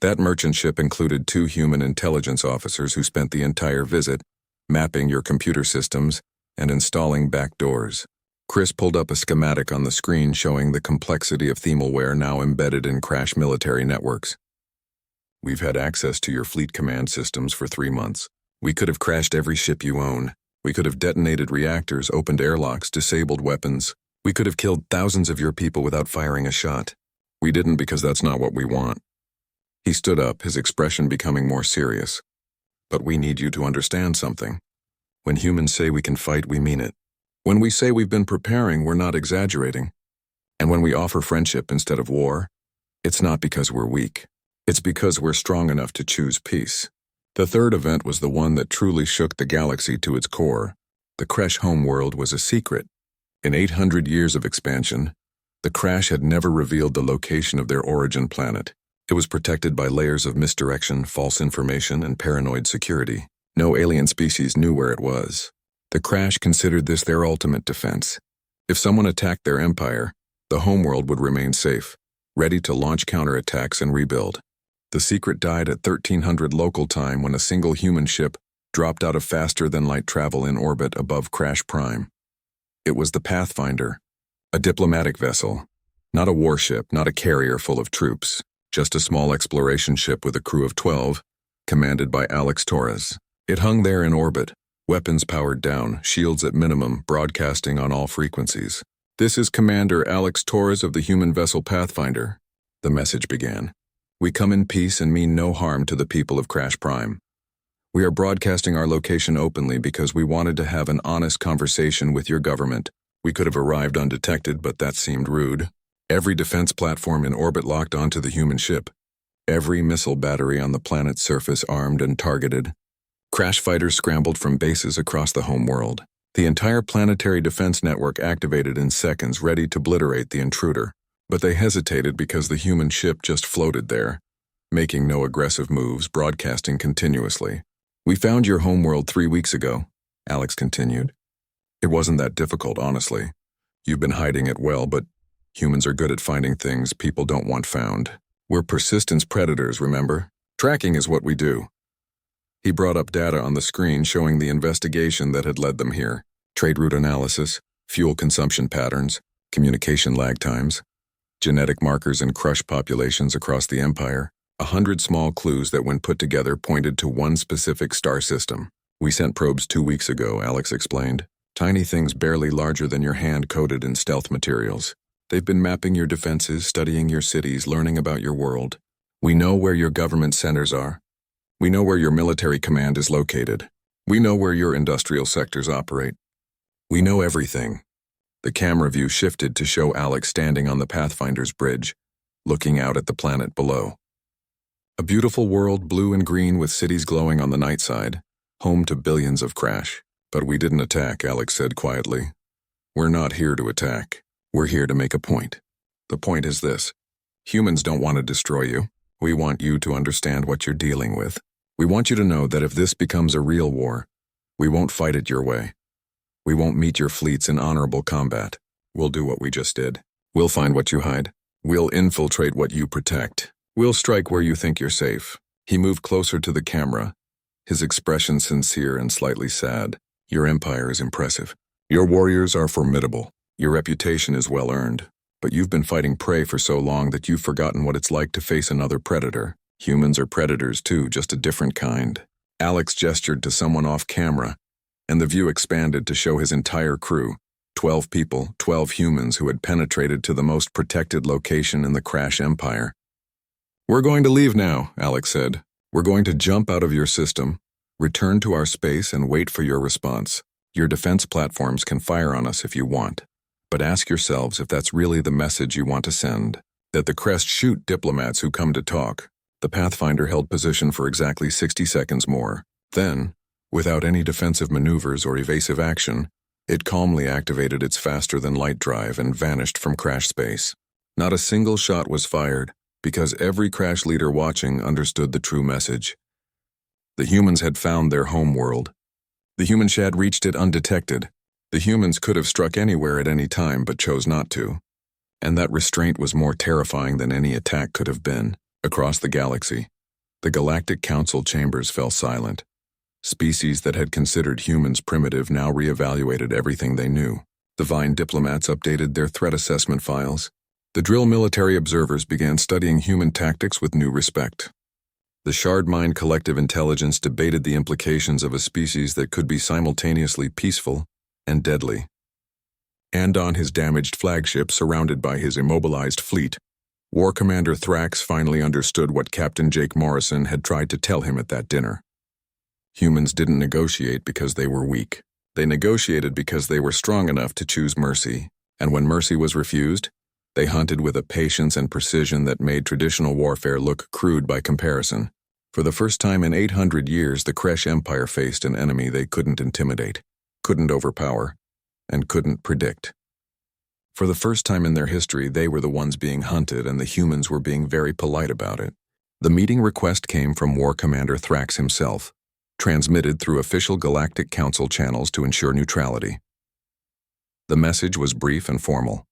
That merchant ship included 2 human intelligence officers who spent the entire visit mapping your computer systems and installing back doors. Chris pulled up a schematic on the screen showing the complexity of Themalware now embedded in Crash military networks. We've had access to your fleet command systems for 3 months. We could have crashed every ship you own. We could have detonated reactors, opened airlocks, disabled weapons. We could have killed thousands of your people without firing a shot. We didn't because that's not what we want. He stood up, his expression becoming more serious. But we need you to understand something. When humans say we can fight, we mean it. When we say we've been preparing, we're not exaggerating. And when we offer friendship instead of war, it's not because we're weak. It's because we're strong enough to choose peace. The third event was the one that truly shook the galaxy to its core. The Crash homeworld was a secret. In 800 years of expansion, the Crash had never revealed the location of their origin planet. It was protected by layers of misdirection, false information, and paranoid security. No alien species knew where it was. The Crash considered this their ultimate defense. If someone attacked their empire, the homeworld would remain safe, ready to launch counterattacks and rebuild. The secret died at 1300 local time when a single human ship dropped out of faster-than-light travel in orbit above Crash Prime. It was the Pathfinder, a diplomatic vessel, not a warship, not a carrier full of troops, just a small exploration ship with a crew of 12, commanded by Alex Torres. It hung there in orbit, weapons powered down, shields at minimum, broadcasting on all frequencies. This is Commander Alex Torres of the human vessel Pathfinder, the message began. We come in peace and mean no harm to the people of Crash Prime. We are broadcasting our location openly because we wanted to have an honest conversation with your government. We could have arrived undetected, but that seemed rude. Every defense platform in orbit locked onto the human ship. Every missile battery on the planet's surface armed and targeted. Crash fighters scrambled from bases across the homeworld. The entire planetary defense network activated in seconds, ready to obliterate the intruder. But they hesitated because the human ship just floated there, making no aggressive moves, broadcasting continuously. We found your homeworld 3 weeks ago, Alex continued. It wasn't that difficult, honestly. You've been hiding it well, but Humans are good at finding things people don't want found. We're persistence predators, remember? Tracking is what we do. He brought up data on the screen showing the investigation that had led them here. Trade route analysis, fuel consumption patterns, communication lag times, genetic markers in crush populations across the Empire. 100 small clues that, when put together, pointed to one specific star system. We sent probes 2 weeks ago, Alex explained. Tiny things barely larger than your hand coated in stealth materials. They've been mapping your defenses, studying your cities, learning about your world. We know where your government centers are. We know where your military command is located. We know where your industrial sectors operate. We know everything. The camera view shifted to show Alex standing on the Pathfinder's bridge, looking out at the planet below. A beautiful world, blue and green with cities glowing on the night side, home to billions of Crash. But we didn't attack, Alex said quietly. We're not here to attack. We're here to make a point. The point is this. Humans don't want to destroy you. We want you to understand what you're dealing with. We want you to know that if this becomes a real war, we won't fight it your way. We won't meet your fleets in honorable combat. We'll do what we just did. We'll find what you hide. We'll infiltrate what you protect. We'll strike where you think you're safe. He moved closer to the camera, his expression sincere and slightly sad. Your empire is impressive. Your warriors are formidable. Your reputation is well earned. But you've been fighting prey for so long that you've forgotten what it's like to face another predator. Humans are predators too, just a different kind. Alex gestured to someone off camera, and the view expanded to show his entire crew. 12 people, 12 humans who had penetrated to the most protected location in the Crash Empire. We're going to leave now, Alex said. We're going to jump out of your system, return to our space, and wait for your response. Your defense platforms can fire on us if you want. But ask yourselves if that's really the message you want to send. That the Crest shoot diplomats who come to talk. The Pathfinder held position for exactly 60 seconds more. Then, without any defensive maneuvers or evasive action, it calmly activated its faster-than-light drive and vanished from Crash space. Not a single shot was fired, because every Crash leader watching understood the true message. The humans had found their home world. The humans had reached it undetected. The humans could have struck anywhere at any time but chose not to. And that restraint was more terrifying than any attack could have been. Across the galaxy, the Galactic Council chambers fell silent. Species that had considered humans primitive now reevaluated everything they knew. The Vine diplomats updated their threat assessment files. The Drill military observers began studying human tactics with new respect. The Shard Mind collective intelligence debated the implications of a species that could be simultaneously peaceful and deadly. And on his damaged flagship, surrounded by his immobilized fleet, War Commander Thrax finally understood what Captain Jake Morrison had tried to tell him at that dinner. Humans didn't negotiate because they were weak. They negotiated because they were strong enough to choose mercy, and when mercy was refused, they hunted with a patience and precision that made traditional warfare look crude by comparison. For the first time in 800 years, the Kresh Empire faced an enemy they couldn't intimidate, couldn't overpower, and couldn't predict. For the first time in their history, they were the ones being hunted and the humans were being very polite about it. The meeting request came from War Commander Thrax himself, transmitted through official Galactic Council channels to ensure neutrality. The message was brief and formal.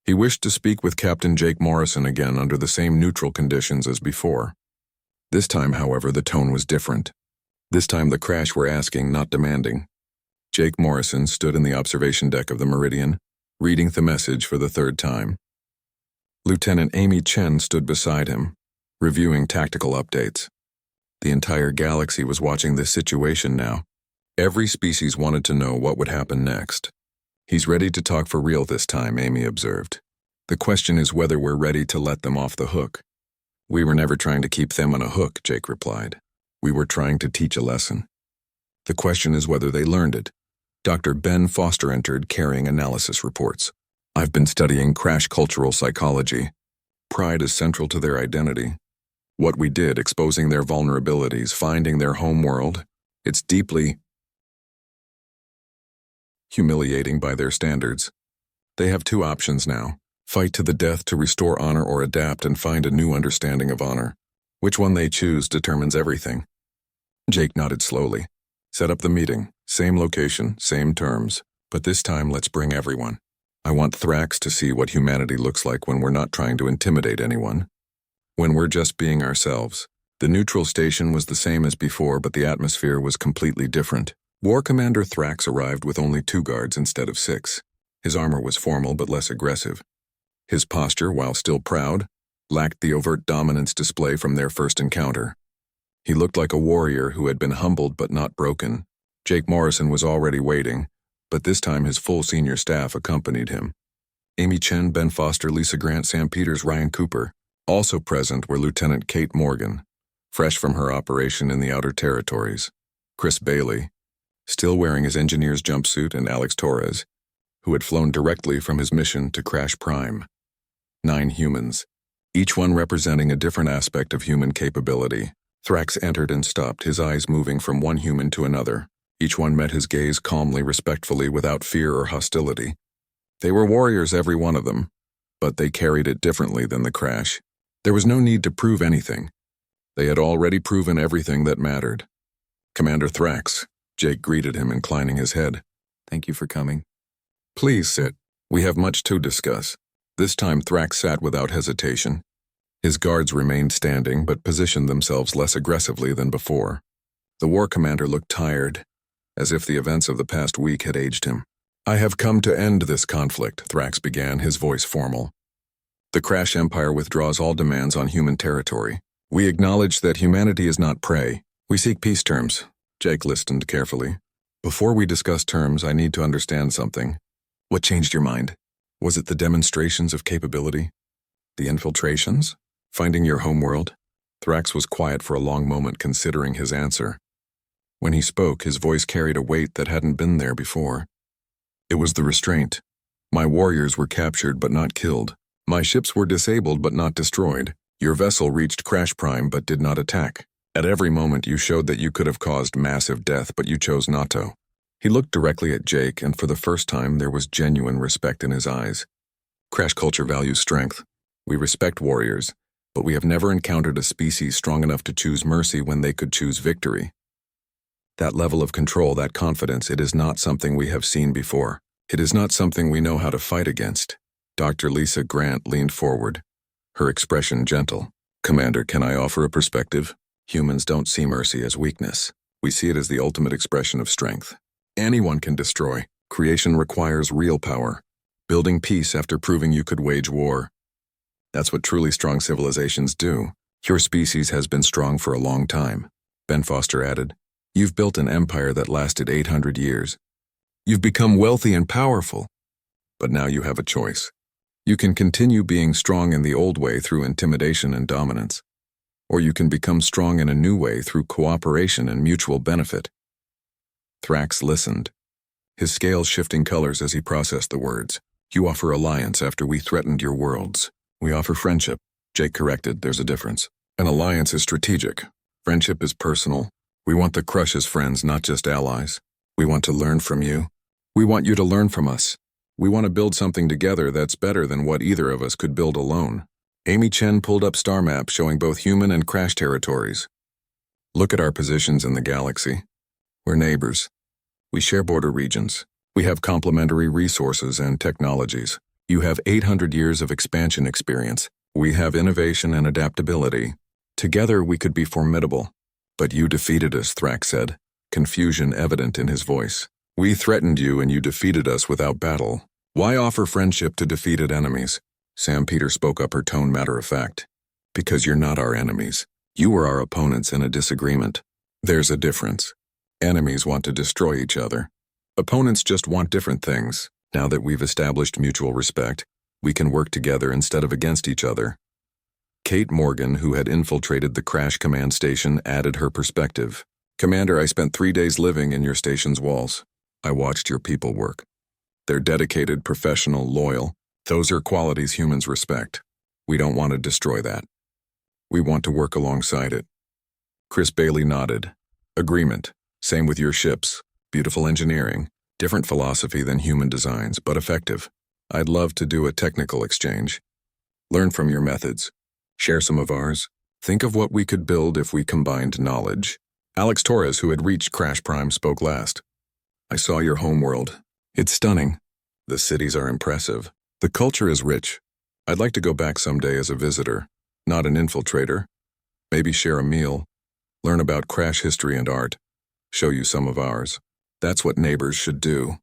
He wished to speak with Captain Jake Morrison again under the same neutral conditions as before. This time, however, the tone was different. This time the Crash were asking, not demanding. Jake Morrison stood in the observation deck of the Meridian, reading the message for the third time. Lieutenant Amy Chen stood beside him, reviewing tactical updates. The entire galaxy was watching this situation now. Every species wanted to know what would happen next. He's ready to talk for real this time, Amy observed. The question is whether we're ready to let them off the hook. We were never trying to keep them on a hook, Jake replied. We were trying to teach a lesson. The question is whether they learned it. Dr. Ben Foster entered, carrying analysis reports. I've been studying Crash cultural psychology. Pride is central to their identity. What we did, exposing their vulnerabilities, finding their home world, it's deeply humiliating by their standards. They have two options now. Fight to the death to restore honor or adapt and find a new understanding of honor. Which one they choose determines everything. Jake nodded slowly. Set up the meeting. Same location, same terms. But this time let's bring everyone. I want Thrax to see what humanity looks like when we're not trying to intimidate anyone. When we're just being ourselves. The neutral station was the same as before, but the atmosphere was completely different. War Commander Thrax arrived with only 2 guards instead of 6. His armor was formal but less aggressive. His posture, while still proud, lacked the overt dominance display from their first encounter. He looked like a warrior who had been humbled but not broken. Jake Morrison was already waiting, but this time his full senior staff accompanied him. Amy Chen, Ben Foster, Lisa Grant, Sam Peters, Ryan Cooper. Also present were Lieutenant Kate Morgan, fresh from her operation in the Outer Territories, Chris Bailey, still wearing his engineer's jumpsuit, and Alex Torres, who had flown directly from his mission to Crash Prime. 9 humans, each one representing a different aspect of human capability. Thrax entered and stopped, his eyes moving from one human to another. Each one met his gaze calmly, respectfully, without fear or hostility. They were warriors, every one of them, but they carried it differently than the Crash. There was no need to prove anything. They had already proven everything that mattered. Commander Thrax, Jake greeted him, inclining his head. Thank you for coming. Please sit. We have much to discuss. This time Thrax sat without hesitation. His guards remained standing, but positioned themselves less aggressively than before. The war commander looked tired, as if the events of the past week had aged him. I have come to end this conflict, Thrax began, his voice formal. The Crash Empire withdraws all demands on human territory. We acknowledge that humanity is not prey. We seek peace terms. Jake listened carefully. Before we discuss terms, I need to understand something. What changed your mind? Was it the demonstrations of capability? The infiltrations? Finding your homeworld? Thrax was quiet for a long moment, considering his answer. When he spoke, his voice carried a weight that hadn't been there before. It was the restraint. My warriors were captured but not killed. My ships were disabled but not destroyed. Your vessel reached Crash Prime but did not attack. At every moment you showed that you could have caused massive death, but you chose not to. He looked directly at Jake, and for the first time there was genuine respect in his eyes. Crash culture values strength. We respect warriors, but we have never encountered a species strong enough to choose mercy when they could choose victory. That level of control, that confidence, it is not something we have seen before. It is not something we know how to fight against. Dr. Lisa Grant leaned forward, her expression gentle. Commander, can I offer a perspective? Humans don't see mercy as weakness. We see it as the ultimate expression of strength. Anyone can destroy. Creation requires real power. Building peace after proving you could wage war. That's what truly strong civilizations do. Your species has been strong for a long time. Ben Foster added. You've built an empire that lasted 800 years. You've become wealthy and powerful. But now you have a choice. You can continue being strong in the old way through intimidation and dominance. Or you can become strong in a new way through cooperation and mutual benefit. Thrax listened, his scales shifting colors as he processed the words. You offer alliance after we threatened your worlds. We offer friendship. Jake corrected, there's a difference. An alliance is strategic. Friendship is personal. We want the Crush as friends, not just allies. We want to learn from you. We want you to learn from us. We want to build something together that's better than what either of us could build alone. Amy Chen pulled up star maps showing both human and Crash territories. Look at our positions in the galaxy. We're neighbors. We share border regions. We have complementary resources and technologies. You have 800 years of expansion experience. We have innovation and adaptability. Together we could be formidable. But you defeated us, Thrax said, confusion evident in his voice. We threatened you and you defeated us without battle. Why offer friendship to defeated enemies? Sam Peters spoke up, her tone matter of fact. Because you're not our enemies. You were our opponents in a disagreement. There's a difference. Enemies want to destroy each other. Opponents just want different things. Now that we've established mutual respect, we can work together instead of against each other. Kate Morgan, who had infiltrated the Crash Command Station, added her perspective. Commander, I spent 3 days living in your station's walls. I watched your people work. They're dedicated, professional, loyal. Those are qualities humans respect. We don't want to destroy that. We want to work alongside it. Chris Bailey nodded. Agreement. Same with your ships. Beautiful engineering. Different philosophy than human designs, but effective. I'd love to do a technical exchange. Learn from your methods. Share some of ours. Think of what we could build if we combined knowledge. Alex Torres, who had reached Crash Prime, spoke last. I saw your homeworld. It's stunning. The cities are impressive. The culture is rich. I'd like to go back someday as a visitor, not an infiltrator. Maybe share a meal, learn about Crash history and art, show you some of ours. That's what neighbors should do.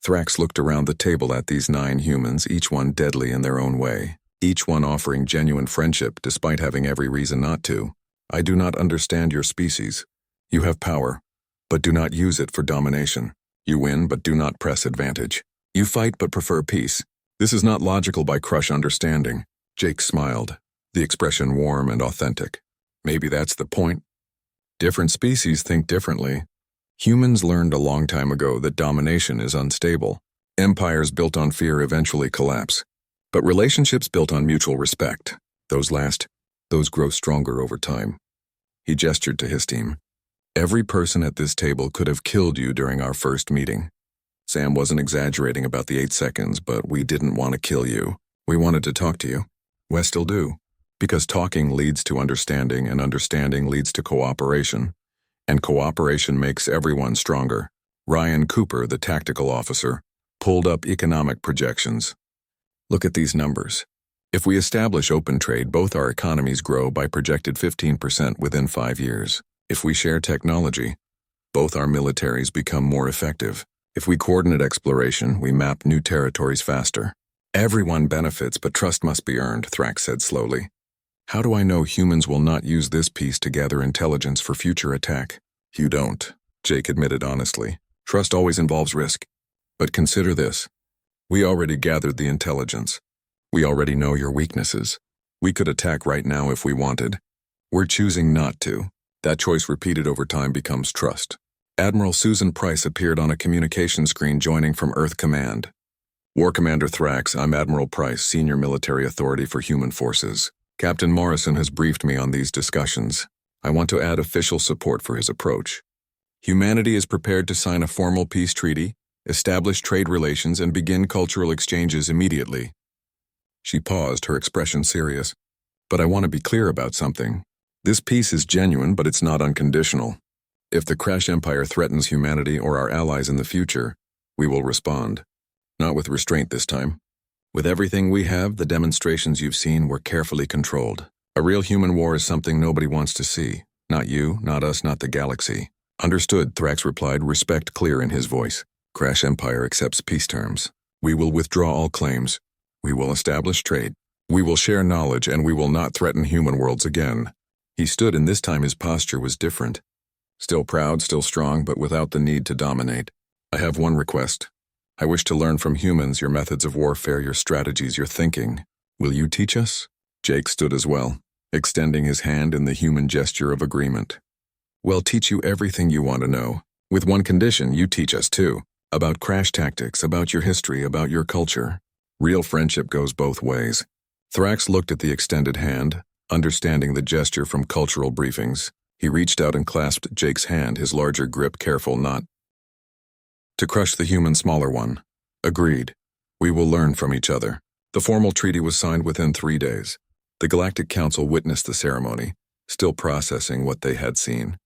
Thrax looked around the table at these 9 humans, each one deadly in their own way, each one offering genuine friendship despite having every reason not to. I do not understand your species. You have power, but do not use it for domination. You win, but do not press advantage. You fight, but prefer peace. This is not logical by Crush understanding. Jake smiled, the expression warm and authentic. Maybe that's the point. Different species think differently. Humans learned a long time ago that domination is unstable. Empires built on fear eventually collapse. But relationships built on mutual respect, those last. Those grow stronger over time. He gestured to his team. Every person at this table could have killed you during our first meeting. Sam wasn't exaggerating about the 8 seconds, but we didn't want to kill you. We wanted to talk to you. We still do. Because talking leads to understanding, and understanding leads to cooperation. And cooperation makes everyone stronger. Ryan Cooper, the tactical officer, pulled up economic projections. Look at these numbers. If we establish open trade, both our economies grow by projected 15% within 5 years. If we share technology, both our militaries become more effective. If we coordinate exploration, we map new territories faster. Everyone benefits, but trust must be earned, Thrax said slowly. How do I know humans will not use this piece to gather intelligence for future attack? You don't, Jake admitted honestly. Trust always involves risk. But consider this. We already gathered the intelligence. We already know your weaknesses. We could attack right now if we wanted. We're choosing not to. That choice repeated over time becomes trust. Admiral Susan Price appeared on a communication screen joining from Earth Command. War Commander Thrax, I'm Admiral Price, Senior Military Authority for Human Forces. Captain Morrison has briefed me on these discussions. I want to add official support for his approach. Humanity is prepared to sign a formal peace treaty, establish trade relations, and begin cultural exchanges immediately. She paused, her expression serious. But I want to be clear about something. This peace is genuine, but it's not unconditional. If the Crash Empire threatens humanity or our allies in the future, we will respond. Not with restraint this time. With everything we have, the demonstrations you've seen were carefully controlled. A real human war is something nobody wants to see. Not you, not us, not the galaxy. Understood, Thrax replied, respect clear in his voice. Crash Empire accepts peace terms. We will withdraw all claims. We will establish trade. We will share knowledge, and we will not threaten human worlds again. He stood, and this time his posture was different. Still proud, still strong, but without the need to dominate. I have one request. I wish to learn from humans your methods of warfare, your strategies, your thinking. Will you teach us? Jake stood as well, extending his hand in the human gesture of agreement. We'll teach you everything you want to know. With one condition, you teach us too. About Crash tactics, about your history, about your culture. Real friendship goes both ways. Thrax looked at the extended hand, understanding the gesture from cultural briefings. He reached out and clasped Jake's hand, his larger grip careful not to crush the human smaller one. Agreed. We will learn from each other. The formal treaty was signed within 3 days. The Galactic Council witnessed the ceremony, still processing what they had seen.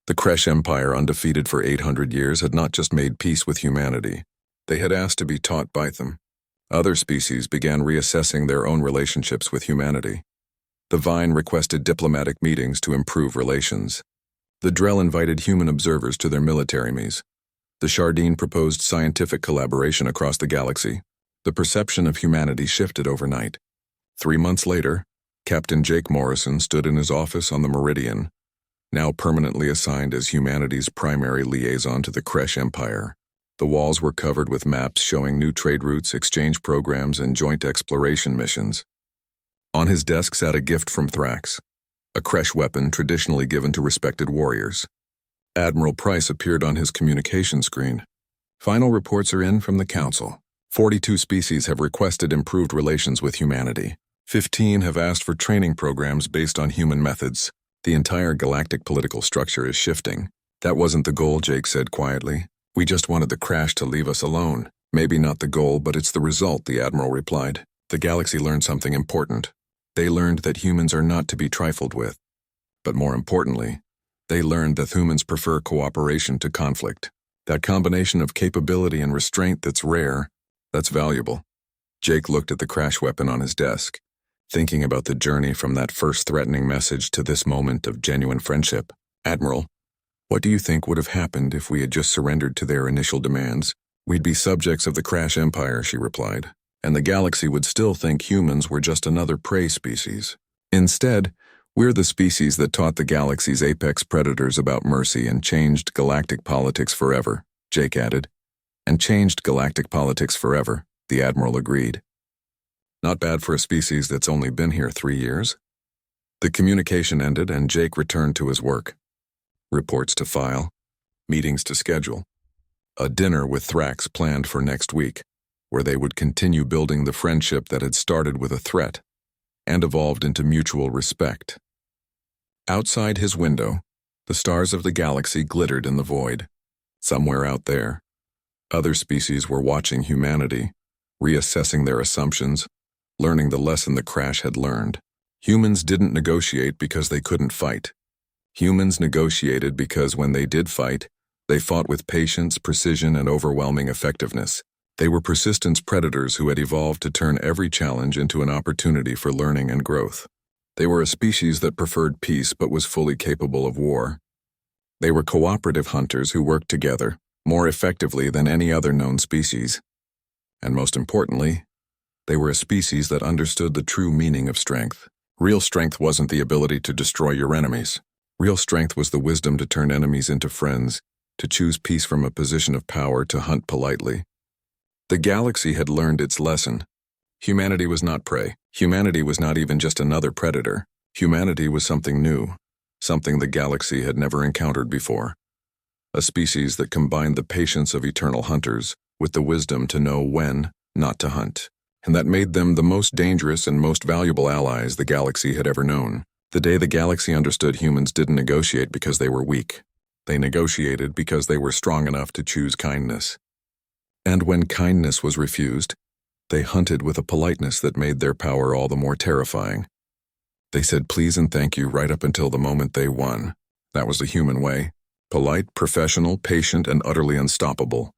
The Crash Empire, undefeated for 800 years, had not just made peace with humanity. They had asked to be taught by them. Other species began reassessing their own relationships with humanity. The Vine requested diplomatic meetings to improve relations. The Drell invited human observers to their military meetings. The Shardine proposed scientific collaboration across the galaxy. The perception of humanity shifted overnight. 3 months later, Captain Jake Morrison stood in his office on the Meridian, now permanently assigned as humanity's primary liaison to the Crash Empire. The walls were covered with maps showing new trade routes, exchange programs, and joint exploration missions. On his desk sat a gift from Thrax, a Crash weapon traditionally given to respected warriors. Admiral Price appeared on his communication screen. Final reports are in from the Council. 42 species have requested improved relations with humanity. 15 have asked for training programs based on human methods. The entire galactic political structure is shifting. That wasn't the goal, Jake said quietly. We just wanted the Crash to leave us alone. Maybe not the goal, but it's the result, the Admiral replied. The galaxy learned something important. They learned that humans are not to be trifled with. But more importantly, they learned that humans prefer cooperation to conflict. That combination of capability and restraint that's rare, That's valuable. Jake looked at the crash weapon on his desk, thinking about the journey from that first threatening message to this moment of genuine friendship. Admiral, what do you think would have happened if we had just surrendered to their initial demands? We'd be subjects of the Crash Empire, she replied, and the galaxy would still think humans were just another prey species. Instead, we're the species that taught the galaxy's apex predators about mercy and changed galactic politics forever, Jake added. And changed galactic politics forever, the Admiral agreed. Not bad for a species that's only been here 3 years. The communication ended and Jake returned to his work. Reports to file, meetings to schedule. A dinner with Thrax planned for next week, where they would continue building the friendship that had started with a threat and evolved into mutual respect. Outside his window, the stars of the galaxy glittered in the void. Somewhere out there, other species were watching humanity, reassessing their assumptions, learning the lesson the Crash had learned. Humans didn't negotiate because they couldn't fight. Humans negotiated because when they did fight, they fought with patience, precision, and overwhelming effectiveness. They were persistence predators who had evolved to turn every challenge into an opportunity for learning and growth. They were a species that preferred peace but was fully capable of war. They were cooperative hunters who worked together, more effectively than any other known species. And most importantly, they were a species that understood the true meaning of strength. Real strength wasn't the ability to destroy your enemies. Real strength was the wisdom to turn enemies into friends, to choose peace from a position of power, to hunt politely. The galaxy had learned its lesson. Humanity was not prey. Humanity was not even just another predator. Humanity was something new, something the galaxy had never encountered before. A species that combined the patience of eternal hunters with the wisdom to know when not to hunt, and that made them the most dangerous and most valuable allies the galaxy had ever known. The day the galaxy understood humans didn't negotiate because they were weak. They negotiated because they were strong enough to choose kindness. And when kindness was refused, they hunted with a politeness that made their power all the more terrifying. They said please and thank you right up until the moment they won. That was the human way. Polite, professional, patient, and utterly unstoppable.